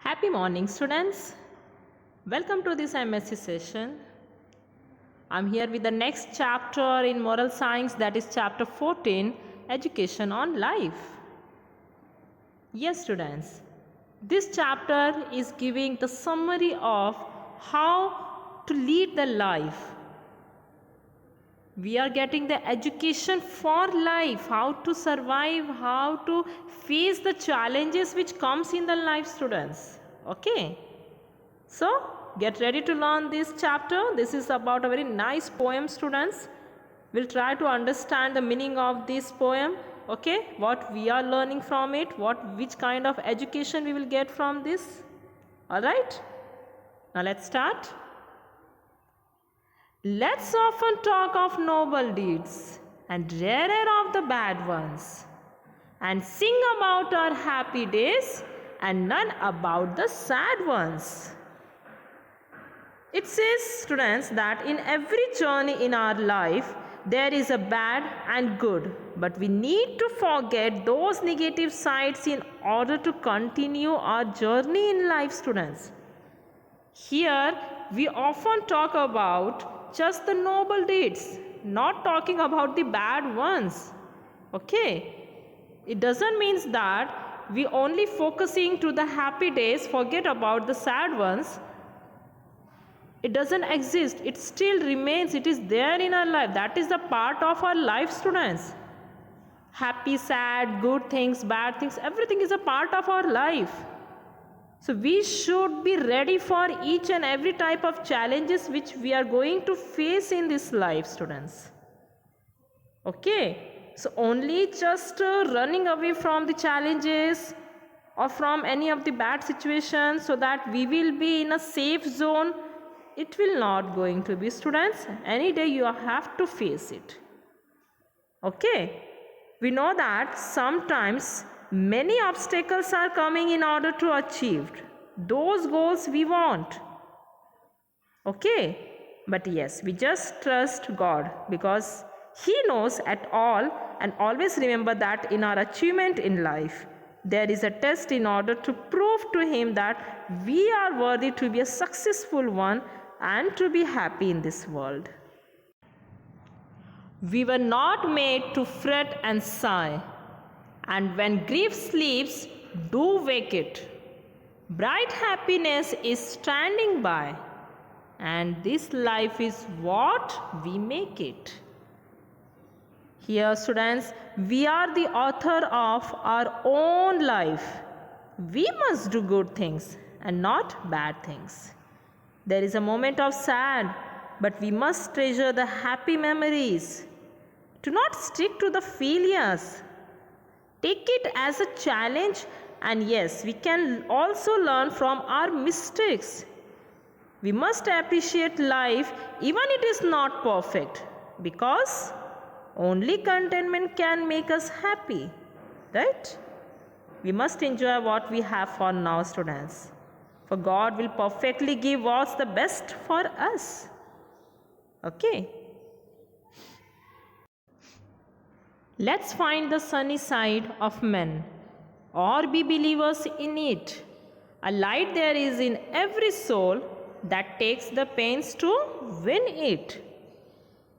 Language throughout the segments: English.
Happy morning, students. Welcome to this MSc session. I'm here with the next chapter in moral science, that is chapter 14, Education on Life. Yes, students, this chapter is giving the summary of how to lead the life. We are getting the education for life, how to survive, how to face the challenges which comes in the life, students. Okay, so get ready to learn this chapter. This is about a very nice poem, students. We'll try to understand the meaning of this poem. Okay, what we are learning from it, which kind of education we will get from this. All right, now let's start. Let's often talk of noble deeds and rarer of the bad ones, and sing about our happy days and none about the sad ones. It says, students, that in every journey in our life there is a bad and good, but we need to forget those negative sides in order to continue our journey in life, students. Here we often talk about just the noble deeds, not talking about the bad ones. Okay, it doesn't mean that we only focusing to the happy days, forget about the sad ones. It doesn't exist, it still remains, it is there in our life. That is the part of our life, students. Happy, sad, good things, bad things, everything is a part of our life. So we should be ready for each and every type of challenges which we are going to face in this life, students. Okay, so only just running away from the challenges or from any of the bad situations so that we will be in a safe zone, it will not going to be, students. Any day you have to face it. Okay, we know that sometimes many obstacles are coming in order to achieve those goals we want. Okay, but yes, we just trust God because He knows at all, and always remember that in our achievement in life, there is a test in order to prove to Him that we are worthy to be a successful one and to be happy in this world. We were not made to fret and sigh, and when grief sleeps, do wake it. Bright happiness is standing by, and this life is what we make it. Here, students, we are the author of our own life. We must do good things and not bad things. There is a moment of sad, but we must treasure the happy memories. Do not stick to the failures. Take it as a challenge, and yes, we can also learn from our mistakes. We must appreciate life even it is not perfect, because only contentment can make us happy, right? We must enjoy what we have for now, students, for God will perfectly give what's the best for us. Okay. Let's find the sunny side of men, or be believers in it. A light there is in every soul that takes the pains to win it.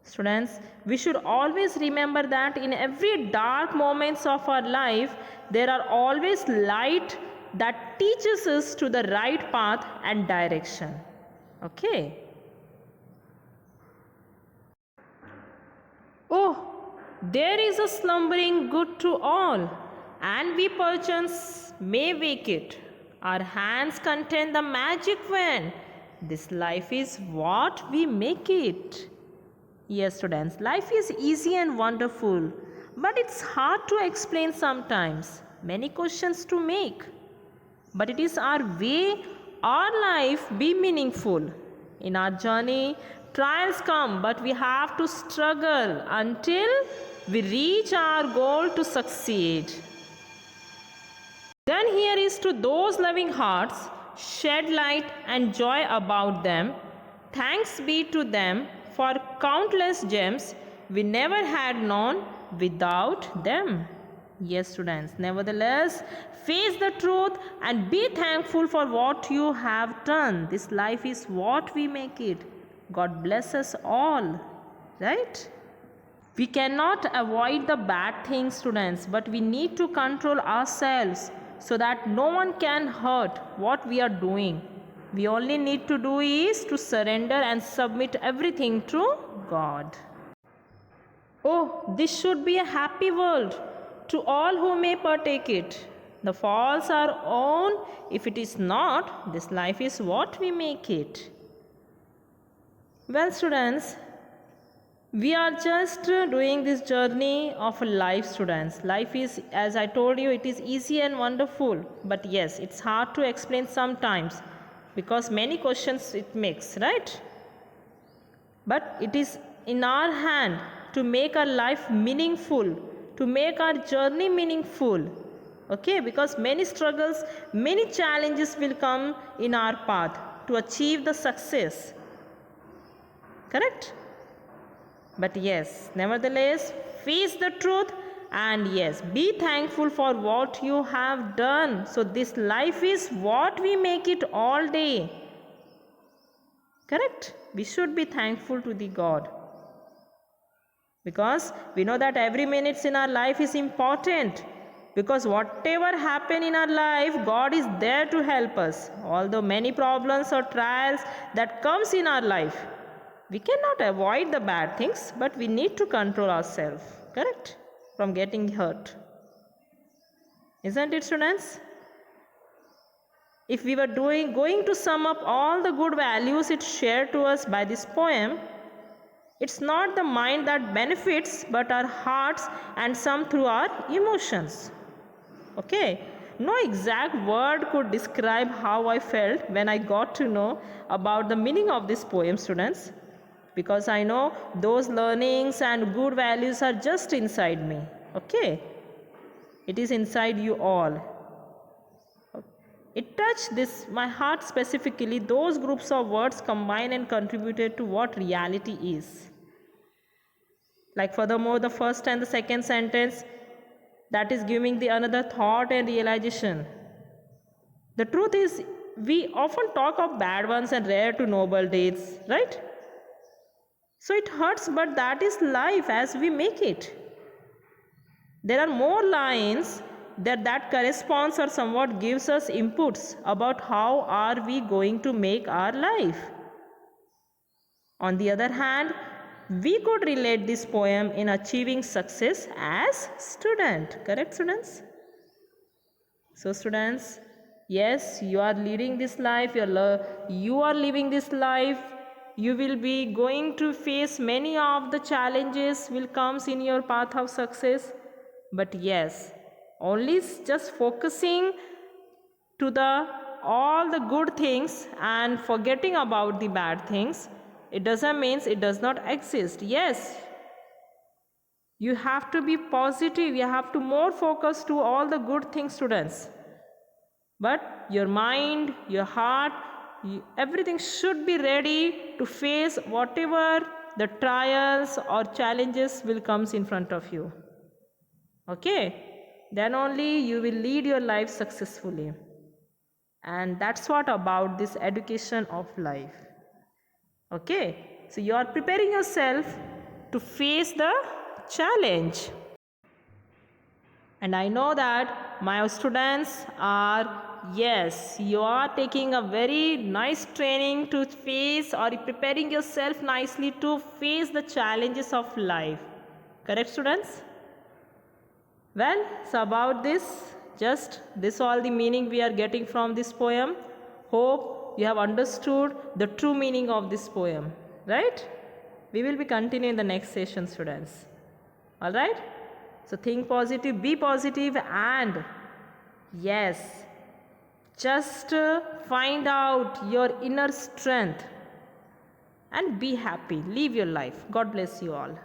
Students, we should always remember that in every dark moments of our life, there are always light that teaches us to the right path and direction. Okay. Oh, there is a slumbering good to all, and we perchance may wake it. Our hands contain the magic wand. This life is what we make it. Yes, students, life is easy and wonderful, but it's hard to explain sometimes. Many questions to make. But it is our way our life be meaningful. In our journey, trials come, but we have to struggle until we reach our goal to succeed. Then here is to those loving hearts, shed light and joy about them. Thanks be to them for countless gems we never had known without them. Yes, students. Nevertheless, face the truth and be thankful for what you have done. This life is what we make it. God bless us all. Right? We cannot avoid the bad things, students, but we need to control ourselves so that no one can hurt what we are doing. We only need to do is to surrender and submit everything to God. Oh, this should be a happy world to all who may partake it. The faults are own. If it is not, this life is what we make it. Well, students, we are just doing this journey of life, students. Life is, as I told you, it is easy and wonderful. But yes, it's hard to explain sometimes because many questions it makes, right? But it is in our hand to make our life meaningful, to make our journey meaningful. Okay, because many struggles, many challenges will come in our path to achieve the success. Correct? But yes, nevertheless, face the truth and yes, be thankful for what you have done. So this life is what we make it all day. Correct? We should be thankful to the God. Because we know that every minute in our life is important. Because whatever happen in our life, God is there to help us. Although many problems or trials that comes in our life, we cannot avoid the bad things, but we need to control ourselves, correct? From getting hurt. Isn't it, students? If we were going to sum up all the good values it shared to us by this poem, it's not the mind that benefits, but our hearts and some through our emotions. Okay? No exact word could describe how I felt when I got to know about the meaning of this poem, students. Because I know those learnings and good values are just inside me. Okay? It is inside you all. It touched my heart specifically. Those groups of words combined and contributed to what reality is. Like furthermore, the first and the second sentence, that is giving the another thought and realization. The truth is, we often talk of bad ones and rare to noble deeds, right? So it hurts, but that is life as we make it. There are more lines that corresponds or somewhat gives us inputs about how are we going to make our life. On the other hand, we could relate this poem in achieving success as student. Correct, students? So students, yes, you are leading this life, you are living this life. You will be going to face many of the challenges will comes in your path of success. But yes, only just focusing to all the good things and forgetting about the bad things, it doesn't mean it does not exist. Yes, you have to be positive. You have to more focus to all the good things, students. But your mind, your heart, everything should be ready to face whatever the trials or challenges will comes in front of you. Okay? Then only you will lead your life successfully. And that's what about this education of life. Okay? So you are preparing yourself to face the challenge. And I know that my students are, yes, you are taking a very nice training to face or preparing yourself nicely to face the challenges of life. Correct, students? Well, so about this, just this all the meaning we are getting from this poem. Hope you have understood the true meaning of this poem, right? We will be continuing in the next session, students. All right? So think positive, be positive, and yes, just find out your inner strength and be happy. Live your life. God bless you all.